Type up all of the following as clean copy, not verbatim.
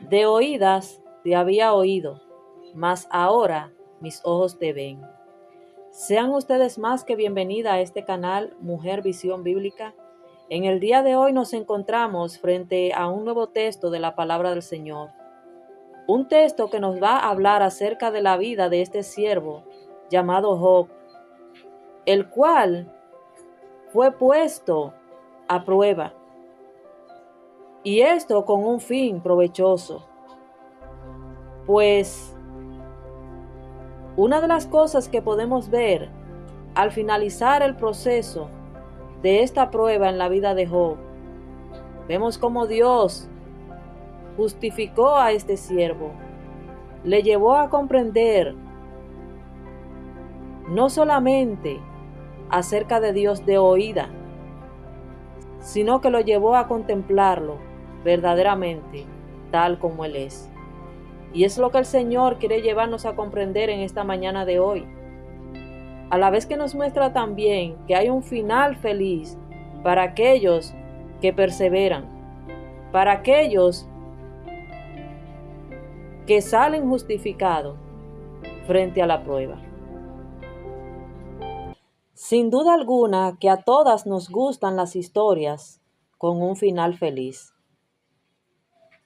De oídas te había oído, mas ahora mis ojos te ven. Sean ustedes más que bienvenida a este canal Mujer Visión Bíblica. En el día de hoy nos encontramos frente a un nuevo texto de la palabra del Señor. Un texto que nos va a hablar acerca de la vida de este siervo llamado Job, el cual fue puesto a prueba. Y esto con un fin provechoso. Pues una de las cosas que podemos ver al finalizar el proceso de esta prueba en la vida de Job, vemos cómo Dios justificó a este siervo, le llevó a comprender no solamente acerca de Dios de oída, sino que lo llevó a contemplarlo verdaderamente tal como Él es. Y es lo que el Señor quiere llevarnos a comprender en esta mañana de hoy. A la vez que nos muestra también que hay un final feliz para aquellos que perseveran, para aquellos que salen justificados frente a la prueba. Sin duda alguna que a todas nos gustan las historias con un final feliz.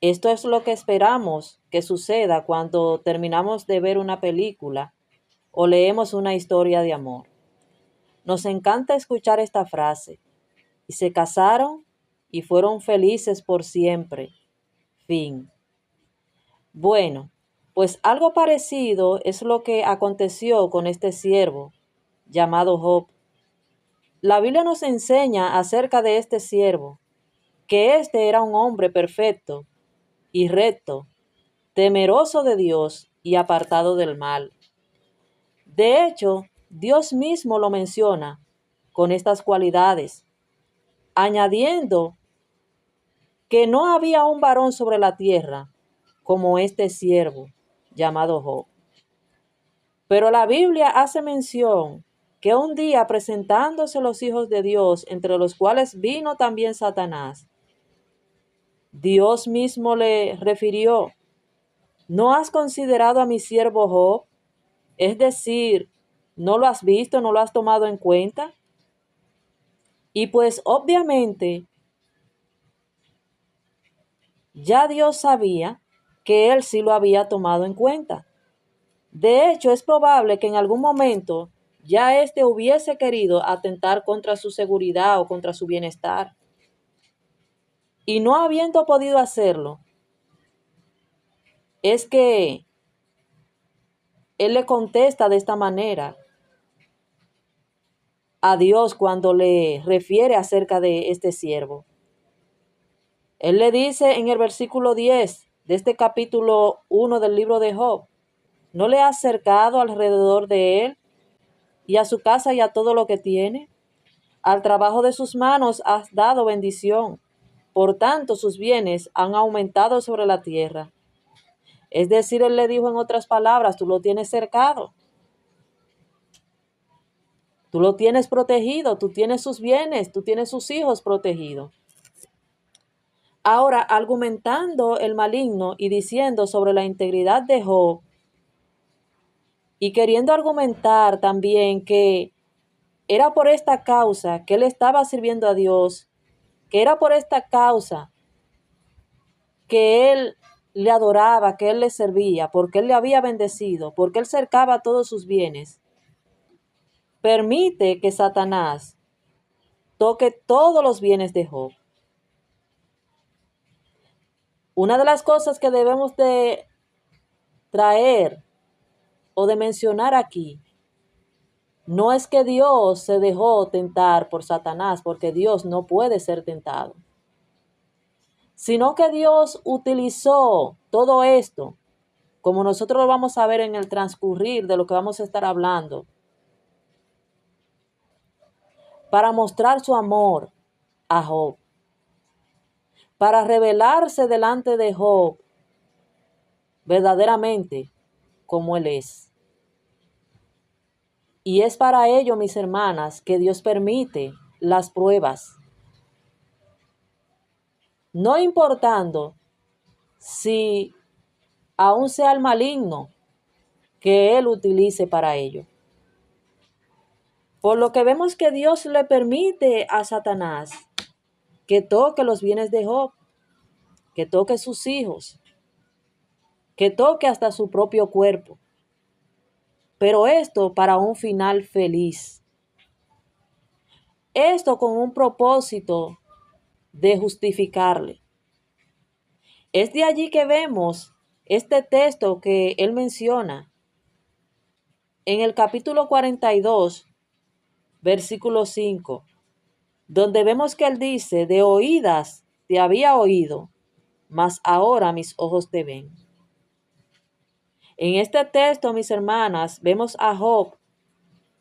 Esto es lo que esperamos que suceda cuando terminamos de ver una película o leemos una historia de amor. Nos encanta escuchar esta frase: y se casaron y fueron felices por siempre. Fin. Bueno, pues algo parecido es lo que aconteció con este siervo llamado Job. La Biblia nos enseña acerca de este siervo, que este era un hombre perfecto y recto, temeroso de Dios y apartado del mal. De hecho, Dios mismo lo menciona con estas cualidades, añadiendo que no había un varón sobre la tierra como este siervo llamado Job. Pero la Biblia hace mención que un día, presentándose los hijos de Dios, entre los cuales vino también Satanás, Dios mismo le refirió: ¿no has considerado a mi siervo Job? Es decir, ¿no lo has visto, no lo has tomado en cuenta? Y pues obviamente ya Dios sabía que él sí lo había tomado en cuenta. De hecho, es probable que en algún momento ya éste hubiese querido atentar contra su seguridad o contra su bienestar. Y no habiendo podido hacerlo, es que él le contesta de esta manera a Dios cuando le refiere acerca de este siervo. Él le dice en el versículo 10 de este capítulo 1 del libro de Job: ¿no le has cercado alrededor de él y a su casa y a todo lo que tiene? Al trabajo de sus manos has dado bendición. Por tanto, sus bienes han aumentado sobre la tierra. Es decir, él le dijo en otras palabras: tú lo tienes cercado, tú lo tienes protegido, tú tienes sus bienes, tú tienes sus hijos protegidos. Ahora, argumentando el maligno y diciendo sobre la integridad de Job, y queriendo argumentar también que era por esta causa que él estaba sirviendo a Dios, que era por esta causa que él le adoraba, que él le servía, porque él le había bendecido, porque él cercaba todos sus bienes, permite que Satanás toque todos los bienes de Job. Una de las cosas que debemos de traer o de mencionar aquí, no es que Dios se dejó tentar por Satanás, porque Dios no puede ser tentado, sino que Dios utilizó todo esto, como nosotros lo vamos a ver en el transcurrir de lo que vamos a estar hablando, para mostrar su amor a Job, para revelarse delante de Job verdaderamente como él es. Y es para ello, mis hermanas, que Dios permite las pruebas, no importando si aún sea el maligno que él utilice para ello. Por lo que vemos que Dios le permite a Satanás que toque los bienes de Job, que toque sus hijos, que toque hasta su propio cuerpo. Pero esto para un final feliz. Esto con un propósito de justificarle. Es de allí que vemos este texto que él menciona en el capítulo 42, versículo 5, donde vemos que él dice: de oídas te había oído, mas ahora mis ojos te ven. En este texto, mis hermanas, vemos a Job,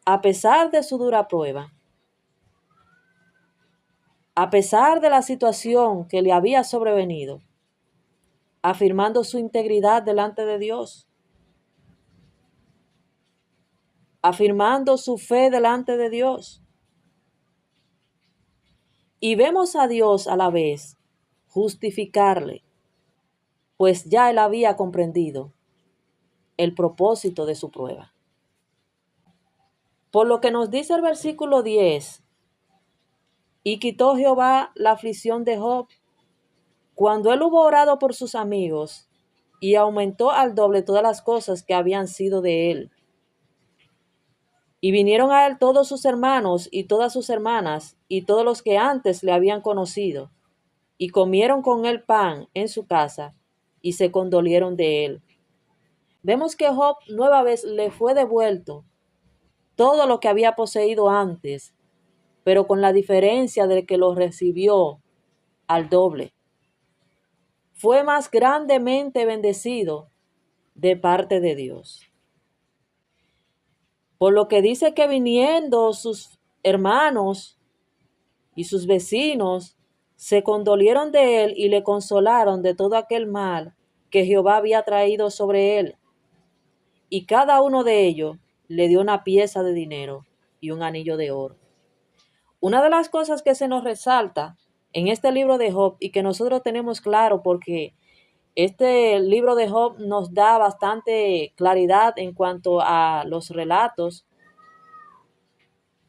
a pesar de su dura prueba, a pesar de la situación que le había sobrevenido, afirmando su integridad delante de Dios, afirmando su fe delante de Dios. Y vemos a Dios a la vez justificarle, pues ya él había comprendido el propósito de su prueba. Por lo que nos dice el versículo 10, y quitó Jehová la aflicción de Job cuando él hubo orado por sus amigos, y aumentó al doble todas las cosas que habían sido de él. Y vinieron a él todos sus hermanos y todas sus hermanas y todos los que antes le habían conocido, y comieron con él pan en su casa, y se condolieron de él. Vemos que Job nueva vez le fue devuelto todo lo que había poseído antes, pero con la diferencia de que lo recibió al doble. Fue más grandemente bendecido de parte de Dios. Por lo que dice que viniendo sus hermanos y sus vecinos, se condolieron de él y le consolaron de todo aquel mal que Jehová había traído sobre él. Y cada uno de ellos le dio una pieza de dinero y un anillo de oro. Una de las cosas que se nos resalta en este libro de Job y que nosotros tenemos claro, porque este libro de Job nos da bastante claridad en cuanto a los relatos.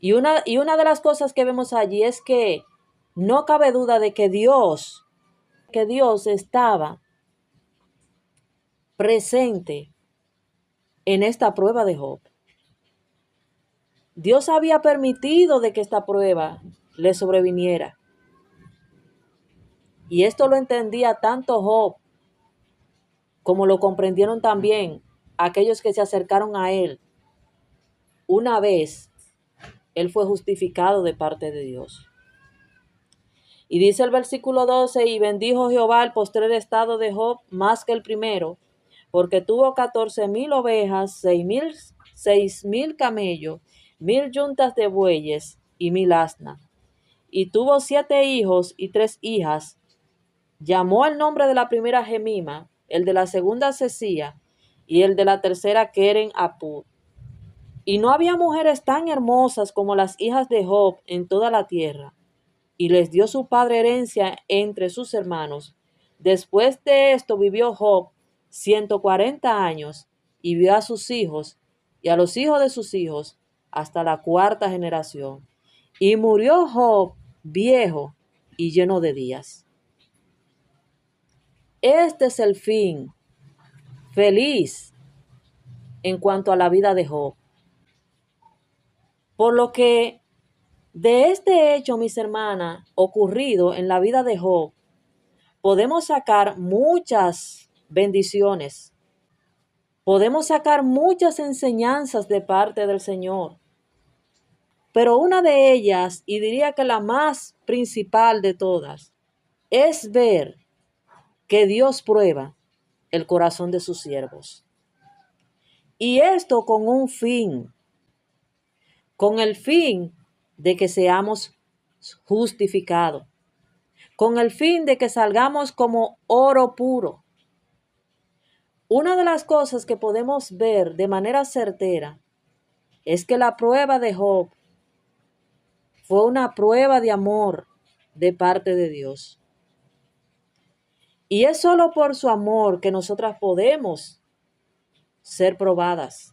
Y una de las cosas que vemos allí es que no cabe duda de que Dios estaba presente en esta prueba de Job. Dios había permitido de que esta prueba le sobreviniera. Y esto lo entendía tanto Job como lo comprendieron también aquellos que se acercaron a él una vez él fue justificado de parte de Dios. Y dice el versículo 12, y bendijo Jehová el postrer estado de Job más que el primero, porque tuvo 14,000 ovejas, 6,000 camellos, 1,000 yuntas de bueyes y 1,000 asnas. Y tuvo 7 hijos y 3 hijas. Llamó el nombre de la primera Gemima, el de la segunda Cesía, y el de la tercera Keren Apud. Y no había mujeres tan hermosas como las hijas de Job en toda la tierra. Y les dio su padre herencia entre sus hermanos. Después de esto vivió Job 140 años, y vio a sus hijos y a los hijos de sus hijos hasta la 4ª generación. Y murió Job viejo y lleno de días. Este es el fin feliz en cuanto a la vida de Job. Por lo que de este hecho, mis hermanas, ocurrido en la vida de Job, podemos sacar muchas bendiciones. Podemos sacar muchas enseñanzas de parte del Señor. Pero una de ellas, y diría que la más principal de todas, es ver que Dios prueba el corazón de sus siervos. Y esto con el fin de que seamos justificados, con el fin de que salgamos como oro puro. Una de las cosas que podemos ver de manera certera es que la prueba de Job fue una prueba de amor de parte de Dios. Y es solo por su amor que nosotras podemos ser probadas.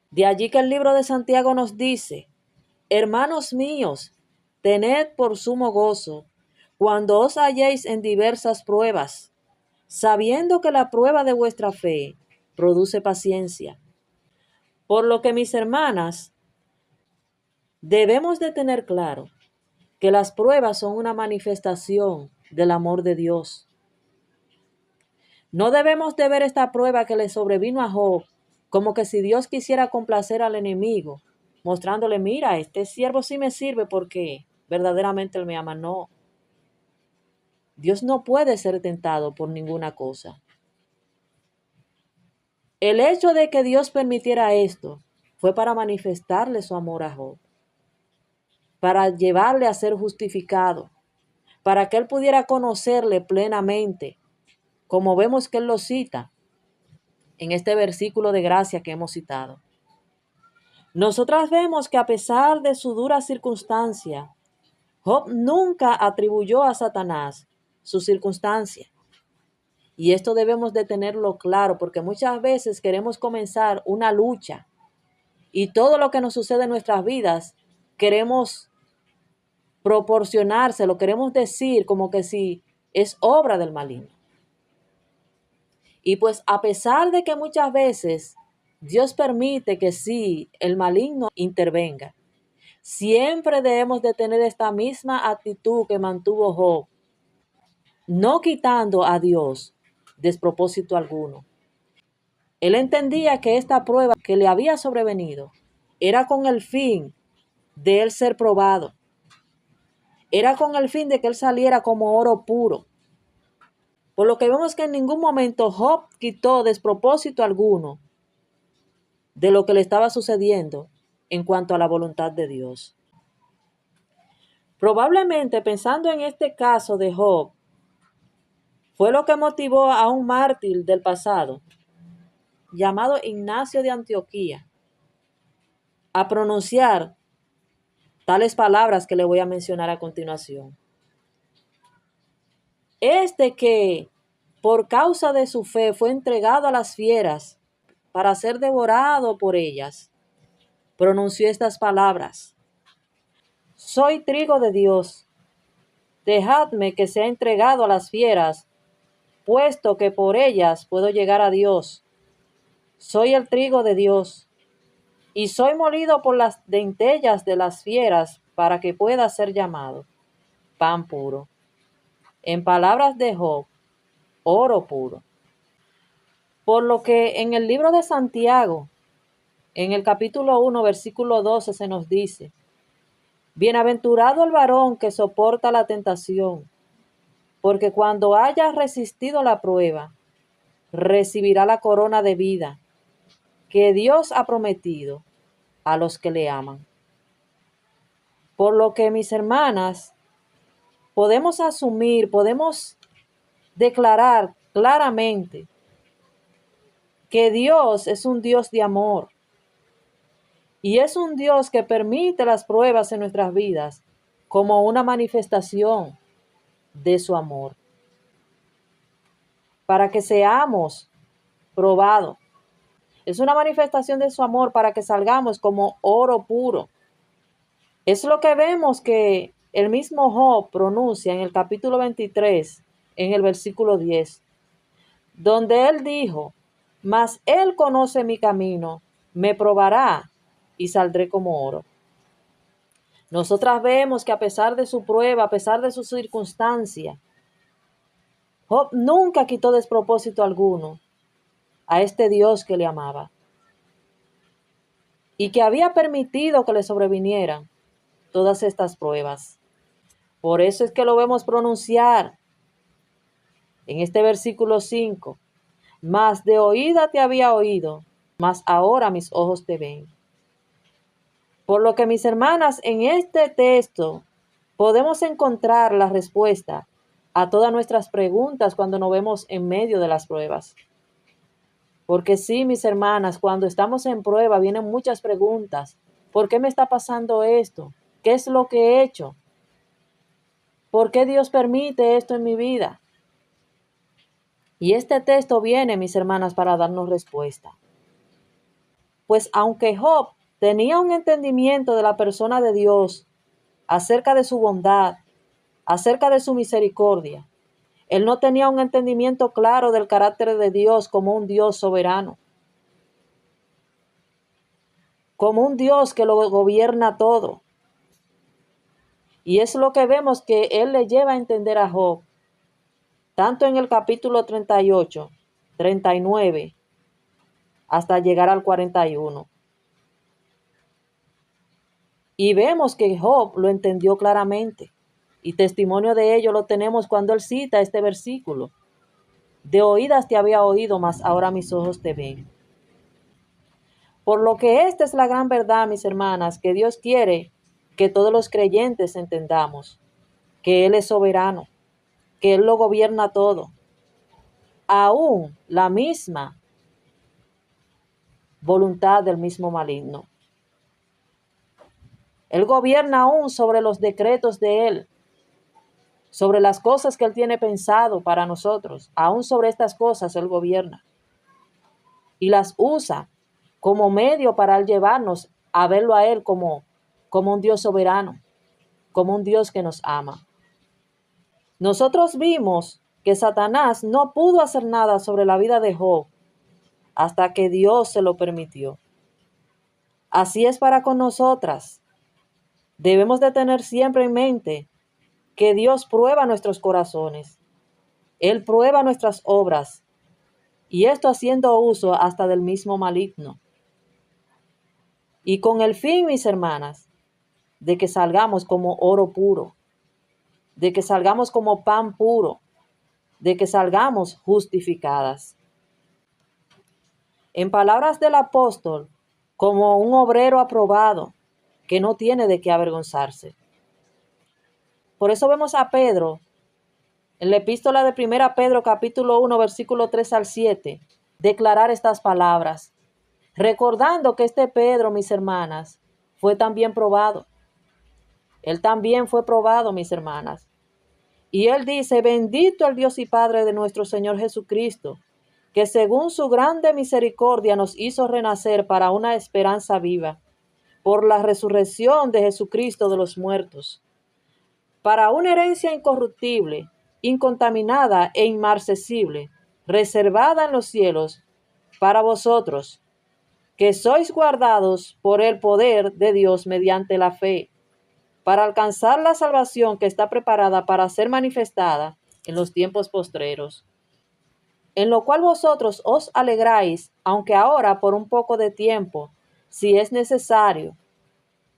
De allí que el libro de Santiago nos dice: hermanos míos, tened por sumo gozo cuando os halléis en diversas pruebas, sabiendo que la prueba de vuestra fe produce paciencia. Por lo que, mis hermanas, debemos de tener claro que las pruebas son una manifestación del amor de Dios. No debemos de ver esta prueba que le sobrevino a Job como que si Dios quisiera complacer al enemigo, mostrándole: mira, este siervo sí me sirve porque verdaderamente él me ama. No, Dios no puede ser tentado por ninguna cosa. El hecho de que Dios permitiera esto fue para manifestarle su amor a Job, para llevarle a ser justificado, para que él pudiera conocerle plenamente, como vemos que él lo cita en este versículo de gracia que hemos citado. Nosotras vemos que a pesar de su dura circunstancia, Job nunca atribuyó a Satanás su circunstancia. Y esto debemos de tenerlo claro, porque muchas veces queremos comenzar una lucha y todo lo que nos sucede en nuestras vidas queremos proporcionárselo, queremos decir como que si es obra del maligno. Y pues a pesar de que muchas veces Dios permite que sí, el maligno intervenga, siempre debemos de tener esta misma actitud que mantuvo Job, no quitando a Dios despropósito alguno. Él entendía que esta prueba que le había sobrevenido era con el fin de él ser probado, era con el fin de que él saliera como oro puro. Por lo que vemos que en ningún momento Job quitó despropósito alguno de lo que le estaba sucediendo en cuanto a la voluntad de Dios. Probablemente, pensando en este caso de Job, fue lo que motivó a un mártir del pasado, llamado Ignacio de Antioquía, a pronunciar tales palabras que le voy a mencionar a continuación. Este que, por causa de su fe, fue entregado a las fieras para ser devorado por ellas, pronunció estas palabras: soy trigo de Dios, dejadme que sea entregado a las fieras, puesto que por ellas puedo llegar a Dios. Soy el trigo de Dios, y soy molido por las dentellas de las fieras para que pueda ser llamado pan puro. En palabras de Job, oro puro. Por lo que en el libro de Santiago, en el capítulo 1, versículo 12, se nos dice: bienaventurado el varón que soporta la tentación, porque cuando haya resistido la prueba, recibirá la corona de vida que Dios ha prometido a los que le aman. Por lo que, mis hermanas, podemos asumir, podemos declarar claramente que Dios es un Dios de amor y es un Dios que permite las pruebas en nuestras vidas como una manifestación de su amor, para que seamos probados. Es una manifestación de su amor para que salgamos como oro puro. Es lo que vemos que el mismo Job pronuncia en el capítulo 23, en el versículo 10, donde él dijo: mas él conoce mi camino, me probará y saldré como oro. Nosotras vemos que a pesar de su prueba, a pesar de su circunstancia, Job nunca quitó despropósito alguno a este Dios que le amaba y que había permitido que le sobrevinieran todas estas pruebas. Por eso es que lo vemos pronunciar en este versículo 5: mas de oída te había oído, mas ahora mis ojos te ven. Por lo que, mis hermanas, en este texto podemos encontrar la respuesta a todas nuestras preguntas cuando nos vemos en medio de las pruebas. Porque sí, mis hermanas, cuando estamos en prueba vienen muchas preguntas. ¿Por qué me está pasando esto? ¿Qué es lo que he hecho? ¿Por qué Dios permite esto en mi vida? Y este texto viene, mis hermanas, para darnos respuesta. Pues aunque Job tenía un entendimiento de la persona de Dios, acerca de su bondad, acerca de su misericordia, él no tenía un entendimiento claro del carácter de Dios como un Dios soberano, como un Dios que lo gobierna todo. Y es lo que vemos que él le lleva a entender a Job, tanto en el capítulo 38, 39, hasta llegar al 41. Y vemos que Job lo entendió claramente. Y testimonio de ello lo tenemos cuando él cita este versículo. De oídas te había oído, mas ahora mis ojos te ven. Por lo que esta es la gran verdad, mis hermanas, que Dios quiere que todos los creyentes entendamos, que Él es soberano, que Él lo gobierna todo. Aún la misma voluntad del mismo maligno. Él gobierna aún sobre los decretos de Él, sobre las cosas que Él tiene pensado para nosotros. Aún sobre estas cosas Él gobierna. Y las usa como medio para Él llevarnos a verlo a Él como un Dios soberano, como un Dios que nos ama. Nosotros vimos que Satanás no pudo hacer nada sobre la vida de Job hasta que Dios se lo permitió. Así es para con nosotras. Debemos de tener siempre en mente que Dios prueba nuestros corazones. Él prueba nuestras obras, y esto haciendo uso hasta del mismo maligno. Y con el fin, mis hermanas, de que salgamos como oro puro, de que salgamos como pan puro, de que salgamos justificadas. En palabras del apóstol, como un obrero aprobado, que no tiene de qué avergonzarse. Por eso vemos a Pedro, en la epístola de 1 Pedro capítulo 1, versículo 3 al 7, declarar estas palabras, recordando que este Pedro, mis hermanas, fue también probado. Él también fue probado, mis hermanas. Y él dice, bendito el Dios y Padre de nuestro Señor Jesucristo, que según su grande misericordia nos hizo renacer para una esperanza viva, por la resurrección de Jesucristo de los muertos, para una herencia incorruptible, incontaminada e inmarcesible, reservada en los cielos, para vosotros, que sois guardados por el poder de Dios mediante la fe, para alcanzar la salvación que está preparada para ser manifestada en los tiempos postreros, en lo cual vosotros os alegráis, aunque ahora por un poco de tiempo, si es necesario,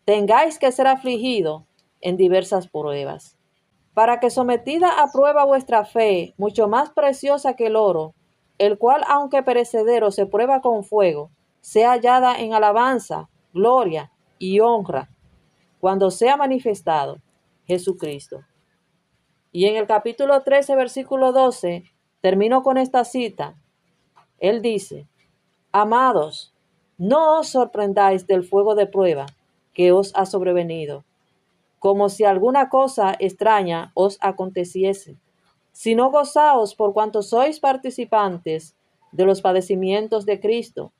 tengáis que ser afligido en diversas pruebas, para que sometida a prueba vuestra fe, mucho más preciosa que el oro, el cual aunque perecedero se prueba con fuego, sea hallada en alabanza, gloria y honra, cuando sea manifestado Jesucristo. Y en el capítulo 13, versículo 12, termino con esta cita. Él dice, amados, no os sorprendáis del fuego de prueba que os ha sobrevenido, como si alguna cosa extraña os aconteciese, sino gozaos por cuanto sois participantes de los padecimientos de Cristo,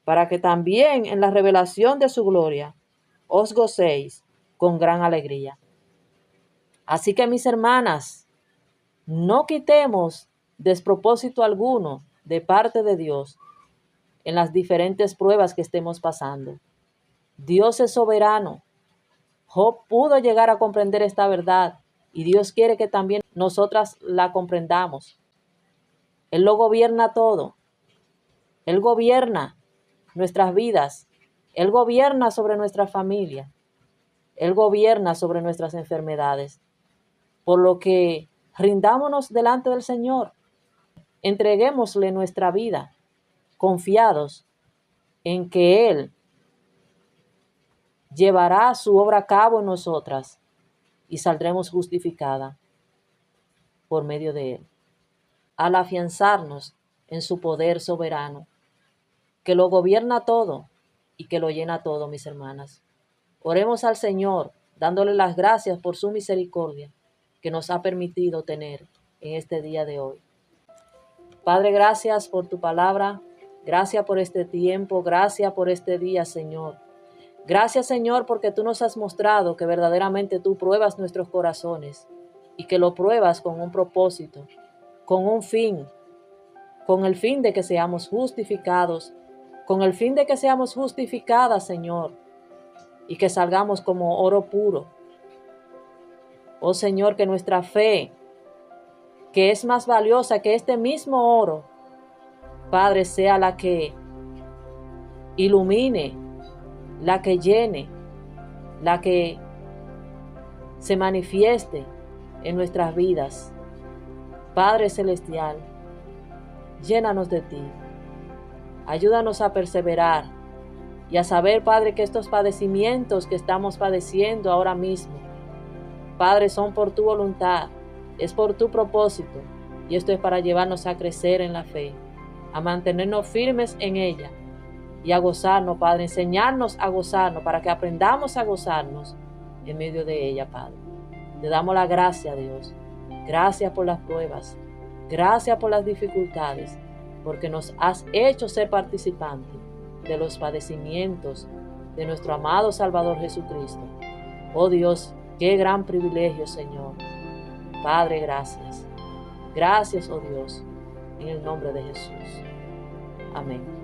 para que también en la revelación de su gloria os gocéis con gran alegría. Así que, mis hermanas, no quitemos despropósito alguno de parte de Dios en las diferentes pruebas que estemos pasando. Dios es soberano. Job pudo llegar a comprender esta verdad y Dios quiere que también nosotras la comprendamos. Él lo gobierna todo. Él gobierna nuestras vidas. Él gobierna sobre nuestra familia. Él gobierna sobre nuestras enfermedades. Por lo que rindámonos delante del Señor. Entreguémosle nuestra vida, confiados en que Él llevará su obra a cabo en nosotras y saldremos justificada por medio de Él, al afianzarnos en su poder soberano, que lo gobierna todo y que lo llena todo, mis hermanas. Oremos al Señor, dándole las gracias por su misericordia que nos ha permitido tener en este día de hoy. Padre, gracias por tu palabra. Gracias por este tiempo. Gracias por este día, Señor. Gracias, Señor, porque tú nos has mostrado que verdaderamente tú pruebas nuestros corazones y que lo pruebas con un propósito, con un fin, con el fin de que seamos justificados, con el fin de que seamos justificadas, Señor, y que salgamos como oro puro. Oh Señor, que nuestra fe, que es más valiosa que este mismo oro, Padre, sea la que ilumine, la que llene, la que se manifieste en nuestras vidas. Padre Celestial, llénanos de ti. Ayúdanos a perseverar y a saber, Padre, que estos padecimientos que estamos padeciendo ahora mismo, Padre, son por tu voluntad, es por tu propósito, y esto es para llevarnos a crecer en la fe, a mantenernos firmes en ella y a gozarnos, Padre, enseñarnos a gozarnos para que aprendamos a gozarnos en medio de ella, Padre. Te damos la gracia, Dios. Gracias por las pruebas. Gracias por las dificultades, porque nos has hecho ser participantes de los padecimientos de nuestro amado Salvador Jesucristo. Oh Dios, qué gran privilegio, Señor. Padre, gracias. Gracias, oh Dios, en el nombre de Jesús. Amén.